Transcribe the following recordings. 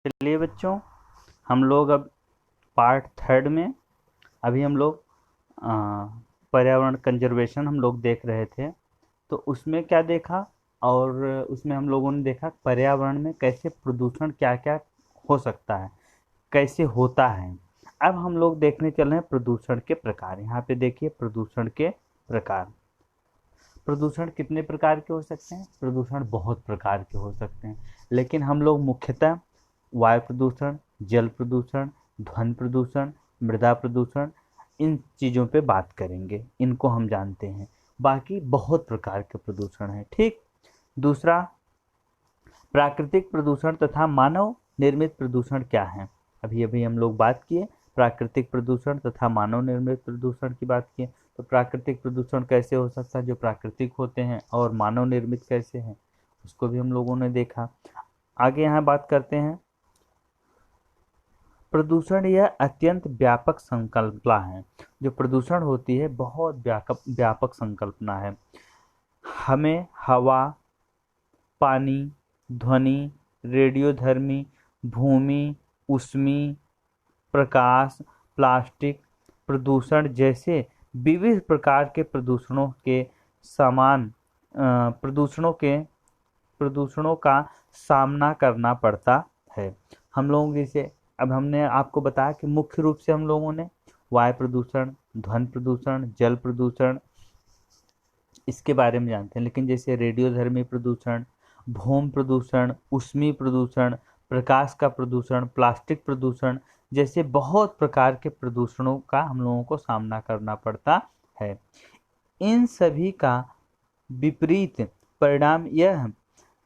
चलिए बच्चों, हम लोग अब पार्ट थर्ड में अभी हम लोग पर्यावरण कंजर्वेशन हम लोग देख रहे थे। तो उसमें क्या देखा, और उसमें हम लोगों ने देखा पर्यावरण में कैसे प्रदूषण क्या क्या हो सकता है, कैसे होता है। अब हम लोग देखने चल रहे हैं प्रदूषण के प्रकार। यहाँ पे देखिए प्रदूषण के प्रकार। प्रदूषण कितने प्रकार के हो सकते हैं? प्रदूषण बहुत प्रकार के हो सकते हैं, लेकिन हम लोग मुख्यतः वायु प्रदूषण, जल प्रदूषण, ध्वनि प्रदूषण, मृदा प्रदूषण, इन चीज़ों पे बात करेंगे। इनको हम जानते हैं, बाकी बहुत प्रकार के प्रदूषण हैं। ठीक। दूसरा, प्राकृतिक प्रदूषण तथा मानव निर्मित प्रदूषण क्या है? अभी अभी हम लोग बात किए प्राकृतिक प्रदूषण तथा मानव निर्मित प्रदूषण की बात किए। तो प्राकृतिक प्रदूषण कैसे हो सकता है, जो प्राकृतिक होते हैं, और मानव निर्मित कैसे हैं, उसको भी हम लोगों ने देखा। आगे यहाँ बात करते हैं प्रदूषण। यह अत्यंत व्यापक संकल्पना है। जो प्रदूषण होती है बहुत व्यापक संकल्पना है। हमें हवा, पानी, ध्वनि, रेडियोधर्मी, भूमि, ऊष्मी, प्रकाश, प्लास्टिक प्रदूषण जैसे विविध प्रकार के प्रदूषणों के समान प्रदूषणों का सामना करना पड़ता है। हम लोग जैसे अब हमने आपको बताया कि मुख्य रूप से हम लोगों ने वायु प्रदूषण, ध्वनि प्रदूषण, जल प्रदूषण इसके बारे में जानते हैं, लेकिन जैसे रेडियोधर्मी प्रदूषण, भूमि प्रदूषण, ऊष्मी प्रदूषण, प्रकाश का प्रदूषण, प्लास्टिक प्रदूषण जैसे बहुत प्रकार के प्रदूषणों का हम लोगों को सामना करना पड़ता है। इन सभी का विपरीत परिणाम यह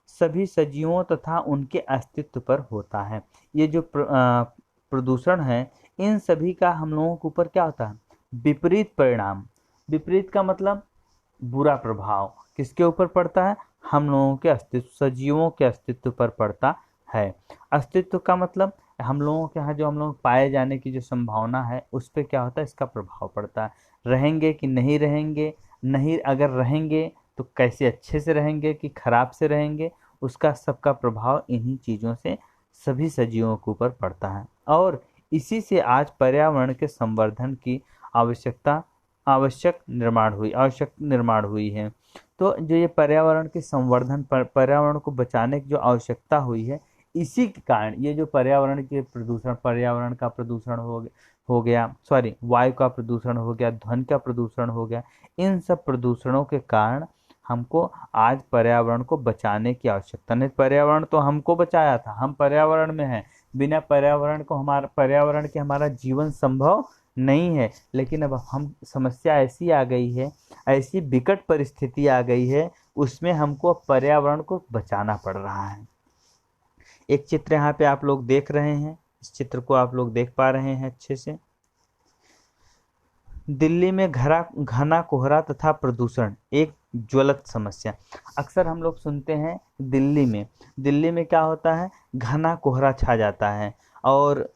सभी सजीवों तथा उनके अस्तित्व पर होता है। ये जो प्रदूषण है, इन सभी का हम लोगों के ऊपर क्या होता है? विपरीत परिणाम। विपरीत का मतलब बुरा प्रभाव किसके ऊपर पड़ता है? हम लोगों के अस्तित्व, सजीवों के अस्तित्व पर पड़ता है। अस्तित्व का मतलब हम लोगों के यहाँ जो हम लोग पाए जाने की जो संभावना है, उस पर क्या होता है? इसका प्रभाव पड़ता है। रहेंगे कि नहीं रहेंगे, नहीं अगर रहेंगे तो कैसे अच्छे से रहेंगे कि खराब से रहेंगे, उसका सबका प्रभाव इन्हीं चीज़ों से सभी सजीवों के ऊपर पड़ता है। और इसी से आज पर्यावरण के संवर्धन की आवश्यक निर्माण हुई है। तो जो ये पर्यावरण के संवर्धन पर पर्यावरण को बचाने की जो आवश्यकता हुई है, इसी के कारण ये जो पर्यावरण के प्रदूषण, पर्यावरण का प्रदूषण हो गया, सॉरी, वायु का प्रदूषण हो गया, ध्वनि का प्रदूषण हो गया, इन सब प्रदूषणों के कारण हमको आज पर्यावरण को बचाने की आवश्यकता नहीं। पर्यावरण तो हमको बचाया था, हम पर्यावरण में हैं। बिना पर्यावरण के हमारा जीवन संभव नहीं है। लेकिन अब हम समस्या ऐसी आ गई है, ऐसी विकट परिस्थिति आ गई है, उसमें हमको पर्यावरण को बचाना पड़ रहा है। एक चित्र यहाँ पे आप लोग देख रहे हैं, इस चित्र को आप लोग देख पा रहे हैं अच्छे से। दिल्ली में घना कोहरा तथा प्रदूषण एक ज्वलंत समस्या। अक्सर हम लोग सुनते हैं दिल्ली में क्या होता है? घना कोहरा छा जाता है। और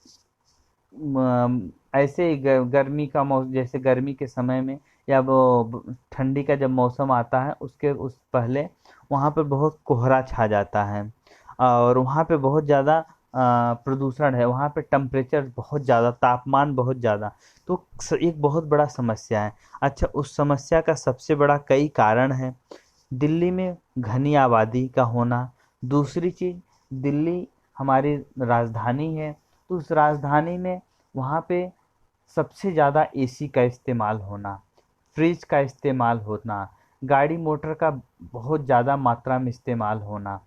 ऐसे ही गर्मी का मौसम, जैसे गर्मी के समय में या वो ठंडी का जब मौसम आता है, उस पहले वहाँ पर बहुत कोहरा छा जाता है, और वहाँ पे बहुत ज़्यादा प्रदूषण है, वहाँ पे टेम्परेचर बहुत ज़्यादा, तापमान बहुत ज़्यादा। तो एक बहुत बड़ा समस्या है। अच्छा, उस समस्या का सबसे बड़ा कई कारण है। दिल्ली में घनी आबादी का होना। दूसरी चीज़, दिल्ली हमारी राजधानी है, तो उस राजधानी में वहाँ पे सबसे ज़्यादा एसी का इस्तेमाल होना, फ्रिज का इस्तेमाल होना, गाड़ी मोटर का बहुत ज़्यादा मात्रा में इस्तेमाल होना।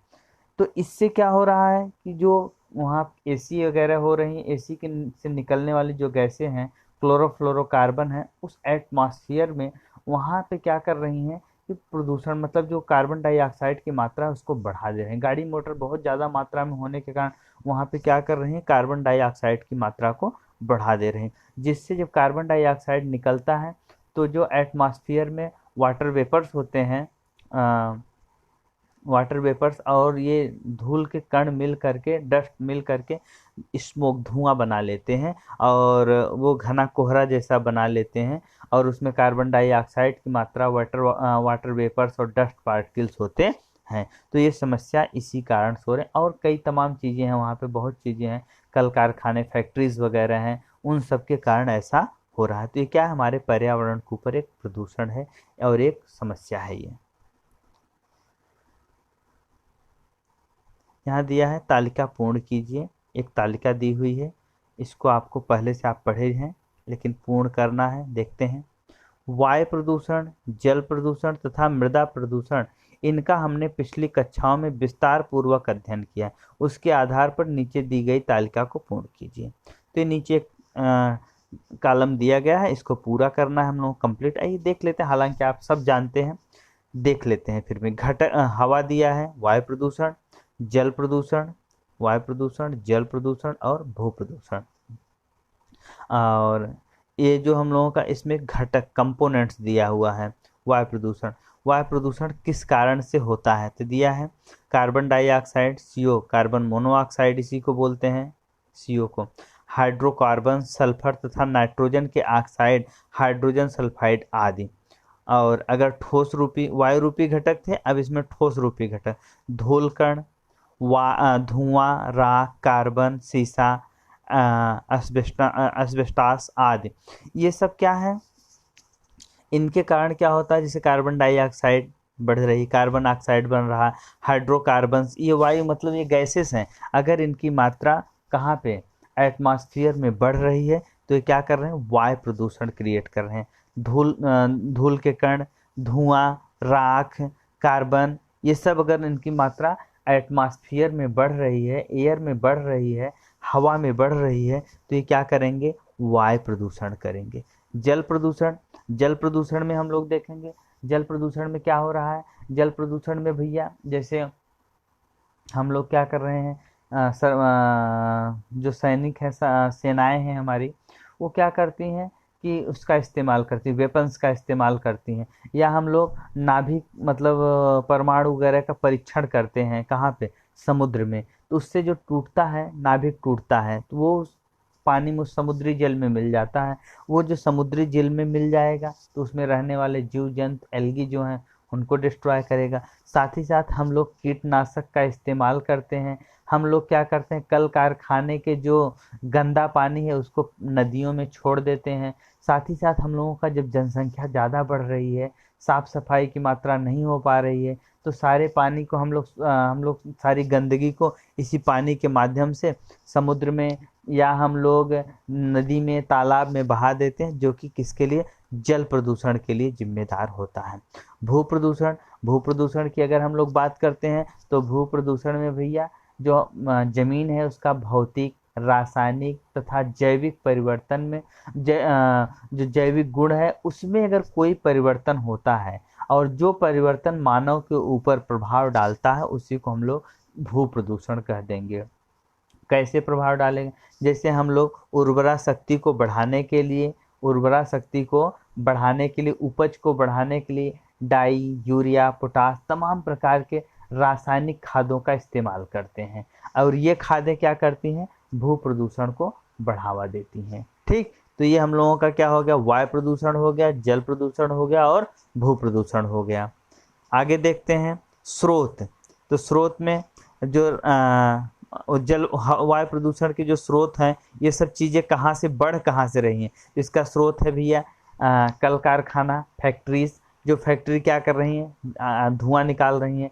तो इससे क्या हो रहा है कि जो वहाँ एसी वगैरह हो रही है, एसी के से निकलने वाली जो गैसें हैं, क्लोरोफ्लोरोकार्बन है, उस एटमॉस्फेयर में वहाँ पे क्या कर रही हैं कि प्रदूषण, मतलब जो कार्बन डाइऑक्साइड की मात्रा है उसको बढ़ा दे रहे हैं। गाड़ी मोटर बहुत ज़्यादा मात्रा में होने के कारण वहाँ पे क्या कर रही हैं? कार्बन डाइऑक्साइड की मात्रा को बढ़ा दे रहे हैं, जिससे जब कार्बन डाइऑक्साइड निकलता है तो जो एटमॉस्फेयर में वाटर वेपर्स होते हैं, वाटर वेपर्स और ये धूल के कण मिल करके, डस्ट मिल करके स्मोक, धुआं बना लेते हैं, और वो घना कोहरा जैसा बना लेते हैं, और उसमें कार्बन डाइऑक्साइड की मात्रा, वाटर वेपर्स और डस्ट पार्टिकल्स होते हैं। तो ये समस्या इसी कारण से हो रहे हैं, और कई तमाम चीज़ें हैं वहाँ पे, बहुत चीज़ें हैं, कल कारखाने, फैक्ट्रीज वगैरह हैं, उन सब के कारण ऐसा हो रहा है। तो ये क्या है, हमारे पर्यावरण के ऊपर एक प्रदूषण है और एक समस्या है। ये यहाँ दिया है, तालिका पूर्ण कीजिए। एक तालिका दी हुई है, इसको आपको पहले से आप पढ़े हैं लेकिन पूर्ण करना है। देखते हैं, वायु प्रदूषण, जल प्रदूषण तथा मृदा प्रदूषण, इनका हमने पिछली कक्षाओं में विस्तार पूर्वक अध्ययन किया है। उसके आधार पर नीचे दी गई तालिका को पूर्ण कीजिए। तो ये नीचे कॉलम दिया गया है, इसको पूरा करना है हम लोग कंप्लीट। आइए देख लेते हैं, हालांकि आप सब जानते हैं, देख लेते हैं फिर भी। घटक हवा दिया है, वायु प्रदूषण, जल प्रदूषण, वायु प्रदूषण, जल प्रदूषण और भू प्रदूषण। और ये जो हम लोगों का इसमें घटक कंपोनेंट्स दिया हुआ है, वायु प्रदूषण। वायु प्रदूषण किस कारण से होता है, तो दिया है carbon dioxide, CO, carbon monoxide इसी को बोलते हैं, CO को, हाइड्रोकार्बन, सल्फर तथा नाइट्रोजन के ऑक्साइड, हाइड्रोजन सल्फाइड आदि। और अगर ठोस रूपी, वायु रूपी घटक थे, अब इसमें ठोस रूपी घटक, धूलकण, धुआं, राख, कार्बन, सीसा, अस्बेस्टास आदि। ये सब क्या है, इनके कारण क्या होता है, जैसे कार्बन डाइऑक्साइड बढ़ रही, कार्बन ऑक्साइड बन रहा, हाइड्रोकार्बन्स, ये वायु मतलब ये गैसेस हैं, अगर इनकी मात्रा कहाँ पे, एटमॉस्फेयर में बढ़ रही है, तो ये क्या कर रहे हैं, वायु प्रदूषण क्रिएट कर रहे हैं। धूल के कण, धुआं, राख, कार्बन, ये सब अगर इनकी मात्रा एटमॉस्फेयर में बढ़ रही है, एयर में बढ़ रही है, हवा में बढ़ रही है, तो ये क्या करेंगे, वायु प्रदूषण करेंगे। जल प्रदूषण, जल प्रदूषण में हम लोग देखेंगे, जल प्रदूषण में क्या हो रहा है, जल प्रदूषण में भैया जैसे हम लोग क्या कर रहे हैं, जो सैनिक हैं, सेनाएं हैं हमारी, वो क्या करती हैं कि उसका इस्तेमाल करती हैं, वेपन्स का इस्तेमाल करती हैं। या हम लोग नाभिक मतलब परमाणु वगैरह का परीक्षण करते हैं, कहाँ पे, समुद्र में, तो उससे जो टूटता है, नाभिक टूटता है, तो वो पानी में समुद्री जल में मिल जाता है। वो जो समुद्री जल में मिल जाएगा तो उसमें रहने वाले जीव जंतु, एल्गी जो हैं, उनको डिस्ट्रॉय करेगा। साथ ही साथ हम लोग कीटनाशक का इस्तेमाल करते हैं। हम लोग क्या करते हैं, कल कारखाने के जो गंदा पानी है उसको नदियों में छोड़ देते हैं। साथ ही साथ हम लोगों का जब जनसंख्या ज़्यादा बढ़ रही है, साफ सफाई की मात्रा नहीं हो पा रही है, तो सारे पानी को हम लोग सारी गंदगी को इसी पानी के माध्यम से समुद्र में या हम लोग नदी में, तालाब में बहा देते हैं, जो कि किसके लिए, जल प्रदूषण के लिए जिम्मेदार होता है। भू प्रदूषण, भू प्रदूषण की अगर हम लोग बात करते हैं तो भू प्रदूषण में भैया जो जमीन है उसका भौतिक, रासायनिक तथा जैविक परिवर्तन में जो जैविक गुण है उसमें अगर कोई परिवर्तन होता है और जो परिवर्तन मानव के ऊपर प्रभाव डालता है, उसी को हम लोग भू प्रदूषण कह देंगे। कैसे प्रभाव डालेंगे, जैसे हम लोग उर्वरा शक्ति को बढ़ाने के लिए, उपज को बढ़ाने के लिए डाई, यूरिया, पोटास, तमाम प्रकार के रासायनिक खादों का इस्तेमाल करते हैं, और ये खादें क्या करती हैं, भू प्रदूषण को बढ़ावा देती हैं। ठीक, तो ये हम लोगों का क्या हो गया, वायु प्रदूषण हो गया, जल प्रदूषण हो गया और भू प्रदूषण हो गया। आगे देखते हैं स्रोत। तो स्रोत में जो वायु प्रदूषण के जो स्रोत हैं, ये सब चीज़ें कहाँ से रही हैं, इसका स्रोत है भैया कल कारखाना, फैक्ट्रीज। जो फैक्ट्री क्या कर रही हैं, धुआं निकाल रही हैं।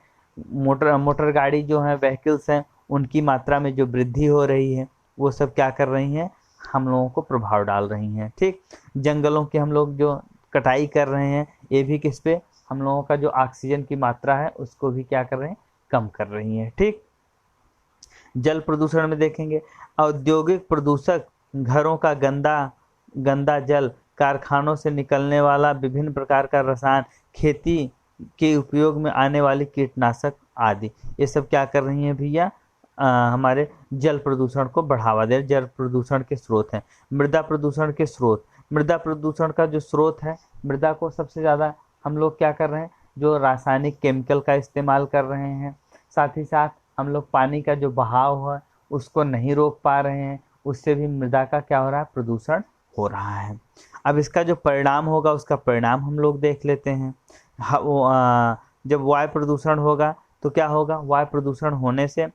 मोटर गाड़ी जो है, व्हीकल्स हैं, उनकी मात्रा में जो वृद्धि हो रही है, वो सब क्या कर रही हैं, हम लोगों को प्रभाव डाल रही हैं। ठीक, जंगलों की हम लोग जो कटाई कर रहे हैं, ये भी किस पे, हम लोगों का जो ऑक्सीजन की मात्रा है उसको भी क्या कर रहे हैं, कम कर रही हैं। ठीक, जल प्रदूषण में देखेंगे, औद्योगिक प्रदूषक, घरों का गंदा जल, कारखानों से निकलने वाला विभिन्न प्रकार का रसायन, खेती के उपयोग में आने वाली कीटनाशक आदि, ये सब क्या कर रही हैं भैया, हमारे जल प्रदूषण को बढ़ावा दे, जल प्रदूषण के स्रोत हैं। मृदा प्रदूषण के स्रोत, मृदा प्रदूषण का जो स्रोत है, मृदा को सबसे ज़्यादा हम लोग क्या कर रहे हैं, जो रासायनिक केमिकल का इस्तेमाल कर रहे हैं। साथ ही साथ हम लोग पानी का जो बहाव है उसको नहीं रोक पा रहे हैं, उससे भी मृदा का क्या हो रहा है, प्रदूषण हो रहा है। अब इसका जो परिणाम होगा, उसका परिणाम हम लोग देख लेते हैं। जब वायु प्रदूषण होगा तो क्या होगा, वायु प्रदूषण होने से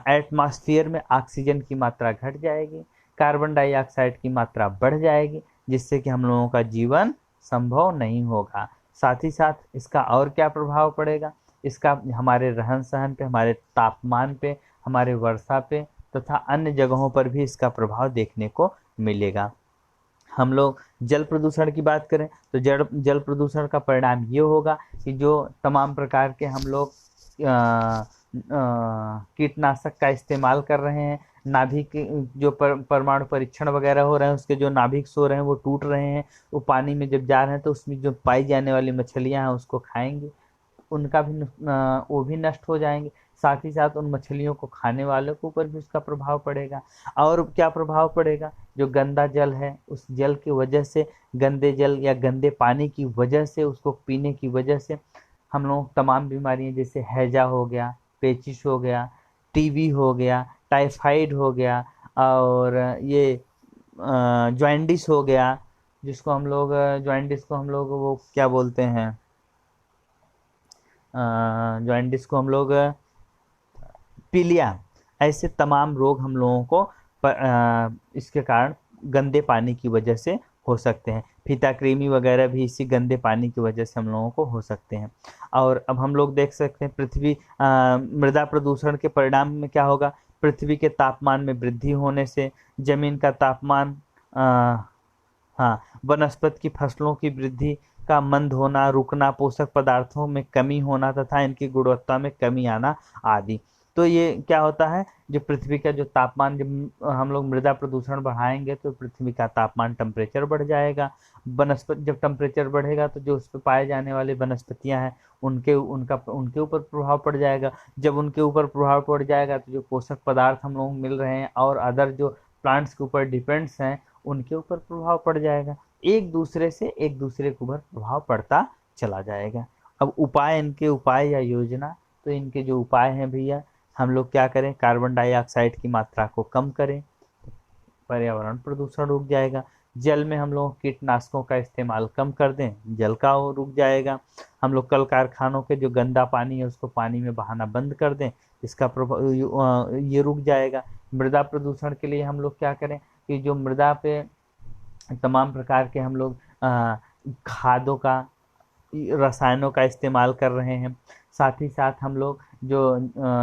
एटमॉस्फेयर में ऑक्सीजन की मात्रा घट जाएगी, कार्बन डाइऑक्साइड की मात्रा बढ़ जाएगी, जिससे कि हम लोगों का जीवन संभव नहीं होगा। साथ ही साथ इसका और क्या प्रभाव पड़ेगा, इसका हमारे रहन सहन पे, हमारे तापमान पे, हमारे वर्षा पे तथा अन्य जगहों पर भी इसका प्रभाव देखने को मिलेगा। हम लोग जल प्रदूषण की बात करें तो जल प्रदूषण का परिणाम ये होगा कि जो तमाम प्रकार के हम लोग कीटनाशक का इस्तेमाल कर रहे हैं, नाभिक जो परमाणु परीक्षण वगैरह हो रहे हैं, उसके जो नाभिक सो रहे हैं वो टूट रहे हैं, वो पानी में जब जा रहे हैं तो उसमें जो पाई जाने वाली मछलियां हैं उसको खाएंगे, उनका भी वो भी नष्ट हो जाएंगे। साथ ही साथ उन मछलियों को खाने वालों के ऊपर भी उसका प्रभाव पड़ेगा। और क्या प्रभाव पड़ेगा, जो गंदा जल है उस जल की वजह से, गंदे जल या गंदे पानी की वजह से, उसको पीने की वजह से हम लोग तमाम बीमारियां जैसे हैजा हो गया, पेचिश हो गया, टीबी हो गया, टाइफाइड हो गया, और ये जॉइंडिस हो गया, जिसको हम लोग जॉइंडिस को हम लोग वो क्या बोलते हैं, जॉइंडिस को हम लोग पीलिया, ऐसे तमाम रोग हम लोगों को इसके कारण गंदे पानी की वजह से हो सकते हैं। फीताकृमि वगैरह भी इसी गंदे पानी की वजह से हम लोगों को हो सकते हैं। और अब हम लोग देख सकते हैं पृथ्वी मृदा प्रदूषण के परिणाम में क्या होगा, पृथ्वी के तापमान में वृद्धि होने से जमीन का तापमान, हाँ, वनस्पति की फसलों की वृद्धि का मंद होना, रुकना, पोषक पदार्थों में कमी होना तथा इनकी गुणवत्ता में कमी आना आदि। तो ये क्या होता है, जो पृथ्वी का जो तापमान, जब हम लोग मृदा प्रदूषण बढ़ाएंगे तो पृथ्वी का तापमान, टेम्परेचर बढ़ जाएगा। वनस्पति जब टेम्परेचर बढ़ेगा तो जो उस पर पाए जाने वाले वनस्पतियां हैं उनके ऊपर प्रभाव पड़ जाएगा। जब उनके ऊपर प्रभाव पड़ जाएगा तो जो पोषक पदार्थ हम लोग मिल रहे हैं और अदर जो प्लांट्स के ऊपर डिपेंड्स हैं उनके ऊपर प्रभाव पड़ जाएगा। एक दूसरे के ऊपर प्रभाव पड़ता चला जाएगा। अब इनके उपाय या योजना, तो इनके जो उपाय हैं भैया, हम लोग क्या करें, कार्बन डाइऑक्साइड की मात्रा को कम करें, पर्यावरण प्रदूषण रुक जाएगा। जल में हम लोग कीटनाशकों का इस्तेमाल कम कर दें, जल का वो रुक जाएगा। हम लोग कल कारखानों के जो गंदा पानी है उसको पानी में बहाना बंद कर दें, इसका प्रभाव ये रुक जाएगा। मृदा प्रदूषण के लिए हम लोग क्या करें कि जो मृदा पे तमाम प्रकार के हम लोग खादों का, रसायनों का इस्तेमाल कर रहे हैं, साथ ही साथ हम लोग जो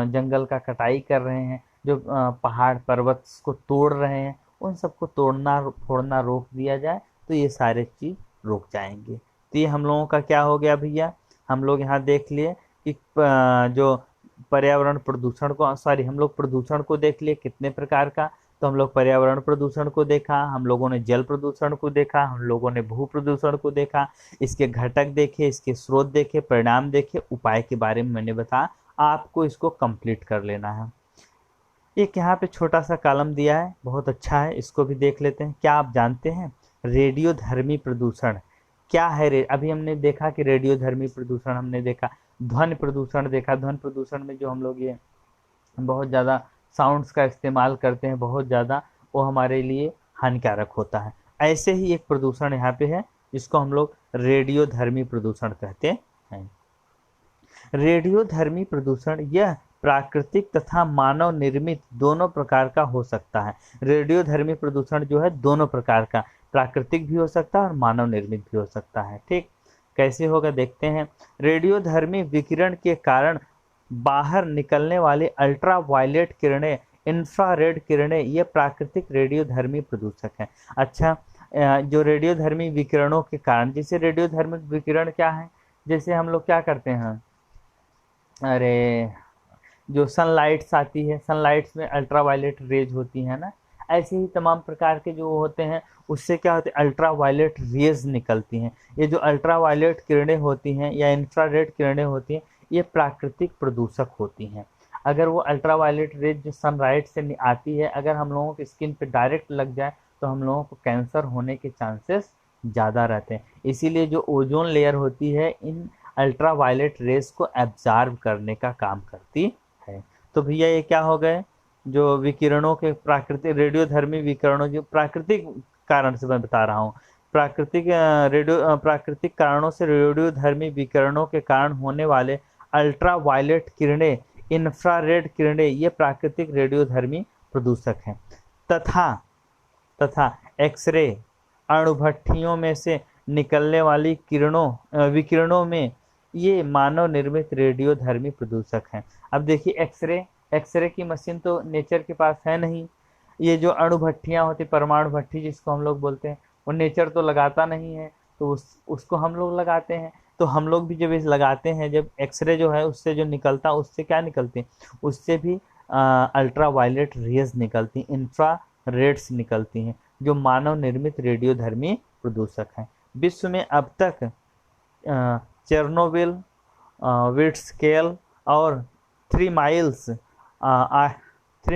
जंगल का कटाई कर रहे हैं, जो पहाड़ पर्वत को तोड़ रहे हैं, उन सबको तोड़ना फोड़ना रोक दिया जाए तो ये सारे चीज़ रुक जाएंगे। तो ये हम लोगों का क्या हो गया भैया, हम लोग यहाँ देख लिए कि जो पर्यावरण प्रदूषण को, हम लोग प्रदूषण को देख लिए कितने प्रकार का। तो हम लोग पर्यावरण प्रदूषण को देखा, हम लोगों ने जल प्रदूषण को देखा, हम लोगों ने भू प्रदूषण को देखा, इसके घटक देखे, इसके स्रोत देखे, परिणाम देखे, उपाय के बारे में मैंने बताया। आपको इसको कंप्लीट कर लेना है। एक यहाँ पे छोटा सा कॉलम दिया है, बहुत अच्छा है, इसको भी देख लेते हैं। क्या आप जानते हैं रेडियोधर्मी प्रदूषण क्या है? अभी हमने देखा कि रेडियोधर्मी प्रदूषण, हमने देखा ध्वनि प्रदूषण देखा। ध्वनि प्रदूषण में जो हम लोग ये बहुत ज़्यादा साउंड्स का इस्तेमाल करते हैं, बहुत ज़्यादा, वो हमारे लिए हानिकारक होता है। ऐसे ही एक प्रदूषण यहाँ पे है जिसको हम लोग रेडियोधर्मी प्रदूषण कहते हैं। रेडियोधर्मी प्रदूषण यह प्राकृतिक तथा मानव निर्मित दोनों प्रकार का हो सकता है। रेडियोधर्मी प्रदूषण जो है दोनों प्रकार का, प्राकृतिक भी हो सकता है और मानव निर्मित भी हो सकता है। ठीक, कैसे होगा देखते हैं। रेडियोधर्मी विकिरण के कारण बाहर निकलने वाली अल्ट्रावायलेट किरणें, इंफ्रारेड किरणें, ये प्राकृतिक रेडियोधर्मी प्रदूषक हैं। अच्छा, जो रेडियोधर्मी विकिरणों के कारण, जैसे रेडियोधर्मी विकिरण क्या है, जैसे हम लोग क्या करते हैं, अरे जो सनलाइट्स आती है, सनलाइट्स में अल्ट्रावायलेट रेज होती है ना, ऐसे ही तमाम प्रकार के जो होते हैं उससे क्या होते हैं, अल्ट्रावायलेट रेज निकलती हैं। ये जो अल्ट्रावायलेट किरणें होती हैं या इंफ्रारेड किरणें होती हैं, ये प्राकृतिक प्रदूषक होती हैं। अगर वो अल्ट्रावायलेट रेज जो सनलाइट से आती है, अगर हम लोगों की स्किन पे डायरेक्ट लग जाए तो हम लोगों को कैंसर होने के चांसेस ज़्यादा रहते हैं। इसीलिए जो ओजोन लेयर होती है इन अल्ट्रावायलेट रेज को एब्जॉर्ब करने का काम करती है। तो भैया ये क्या हो गए, जो विकिरणों के प्राकृतिक रेडियोधर्मी विकिरणों, जो प्राकृतिक कारण से मैं बता रहा हूँ, प्राकृतिक कारणों से रेडियोधर्मी विकिरणों के कारण होने वाले अल्ट्रा वायलेट किरणें, इंफ्रारेड किरणें ये प्राकृतिक रेडियोधर्मी प्रदूषक हैं। तथा एक्सरे, अणुभट्टियों में से निकलने वाली विकिरणों में ये मानव निर्मित रेडियोधर्मी प्रदूषक हैं। अब देखिए एक्सरे की मशीन तो नेचर के पास है नहीं। ये जो अणुभट्टियाँ होती, परमाणु भट्टी जिसको हम लोग बोलते हैं, वो नेचर तो लगाता नहीं है, तो उसको हम लोग लगाते हैं। तो हम लोग भी जब इस लगाते हैं, जब एक्सरे जो है उससे जो निकलता, उससे क्या निकलती है, उससे भी अल्ट्रा वायलेट रेज निकलती, इंफ्रा रेड्स निकलती हैं, जो मानव निर्मित रेडियोधर्मी प्रदूषक हैं। विश्व में अब तक चेरनोबिल, विट्स्केल और 3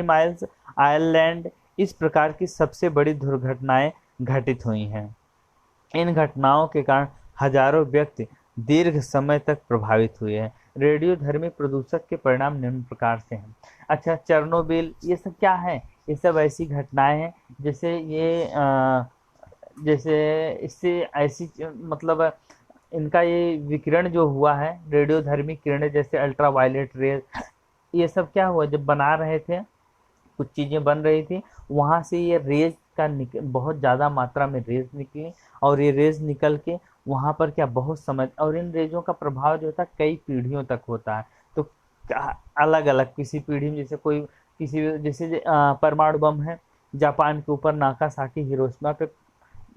माइल्स आइलैंड इस प्रकार की सबसे बड़ी दुर्घटनाएं घटित हुई हैं। इन घटनाओं के कारण हजारों व्यक्ति दीर्घ समय तक प्रभावित हुए हैं। रेडियोधर्मी प्रदूषक के परिणाम निम्न प्रकार से हैं। अच्छा, चेरनोबिल ये सब क्या है? ये सब ऐसी घटनाएं हैं जैसे इससे ऐसी मतलब इनका ये विकिरण जो हुआ है, रेडियोधर्मी किरणें जैसे अल्ट्रा वायलेट रेज, ये सब क्या हुआ, जब बना रहे थे, कुछ चीज़ें बन रही थी, वहाँ से ये रेज का बहुत ज़्यादा मात्रा में रेज निकली, और ये रेज निकल के वहाँ पर क्या बहुत समय, और इन रेजों का प्रभाव जो होता है कई पीढ़ियों तक होता है। तो अलग अलग किसी पीढ़ी में, जैसे परमाणु बम है, जापान के ऊपर नागासाकी हिरोशिमा पे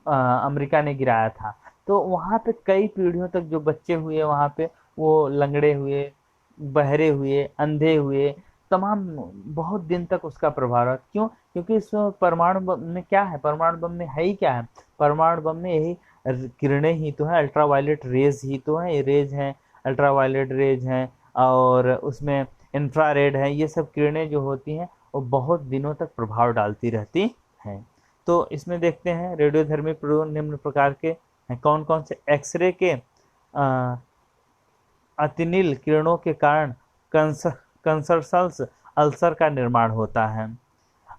अमेरिका ने गिराया था, तो वहाँ पे कई पीढ़ियों तक जो बच्चे हुए वहाँ पे, वो लंगड़े हुए, बहरे हुए, अंधे हुए, तमाम बहुत दिन तक उसका प्रभाव रहा। क्यों? क्योंकि इस परमाणु बम में क्या है, परमाणु बम में है ही क्या है, परमाणु बम में यही किरणें ही तो है, अल्ट्रावायलेट रेज ही तो है, रेज हैं, अल्ट्रावायलेट रेज हैं, और उसमें इंफ्रारेड है। ये सब किरणें जो होती हैं वो बहुत दिनों तक प्रभाव डालती रहती हैं। तो इसमें देखते हैं रेडियोधर्मी प्रदूषण निम्न प्रकार के हैं। कौन कौन से? एक्सरे के अतिनील किरणों के कारण कंसर्सल्स अल्सर का निर्माण होता है,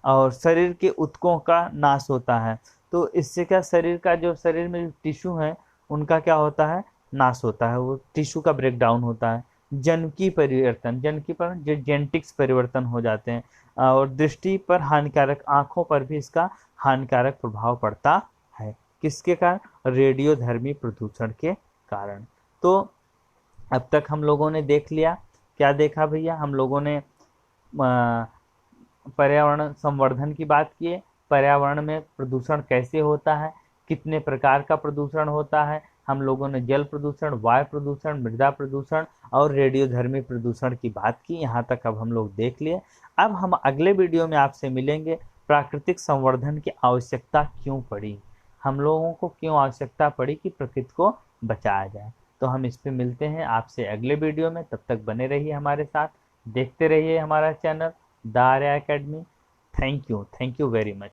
और शरीर के ऊतकों का नाश होता है। तो इससे क्या, शरीर में जो टिश्यू हैं उनका क्या होता है, नाश होता है, वो टिश्यू का ब्रेकडाउन होता है। जनकी परिवर्तन जो जेनेटिक्स परिवर्तन हो जाते हैं, और दृष्टि पर हानिकारक, आँखों पर भी इसका हानिकारक प्रभाव पड़ता है। किसके कारण? रेडियोधर्मी प्रदूषण के कारण। तो अब तक हम लोगों ने देख लिया, क्या देखा भैया? हम लोगों ने पर्यावरण संवर्धन की बात की है, पर्यावरण में प्रदूषण कैसे होता है, कितने प्रकार का प्रदूषण होता है। हम लोगों ने जल प्रदूषण, वायु प्रदूषण, मृदा प्रदूषण और रेडियोधर्मी प्रदूषण की बात की। यहाँ तक अब हम लोग देख लिए। अब हम अगले वीडियो में आपसे मिलेंगे, प्राकृतिक संवर्धन की आवश्यकता क्यों पड़ी, हम लोगों को क्यों आवश्यकता पड़ी कि प्रकृति को बचाया जाए। तो हम इस पे मिलते हैं आपसे अगले वीडियो में। तब तक बने रहिए हमारे साथ, देखते रहिए हमारा channel the Arya academy. Thank you very much.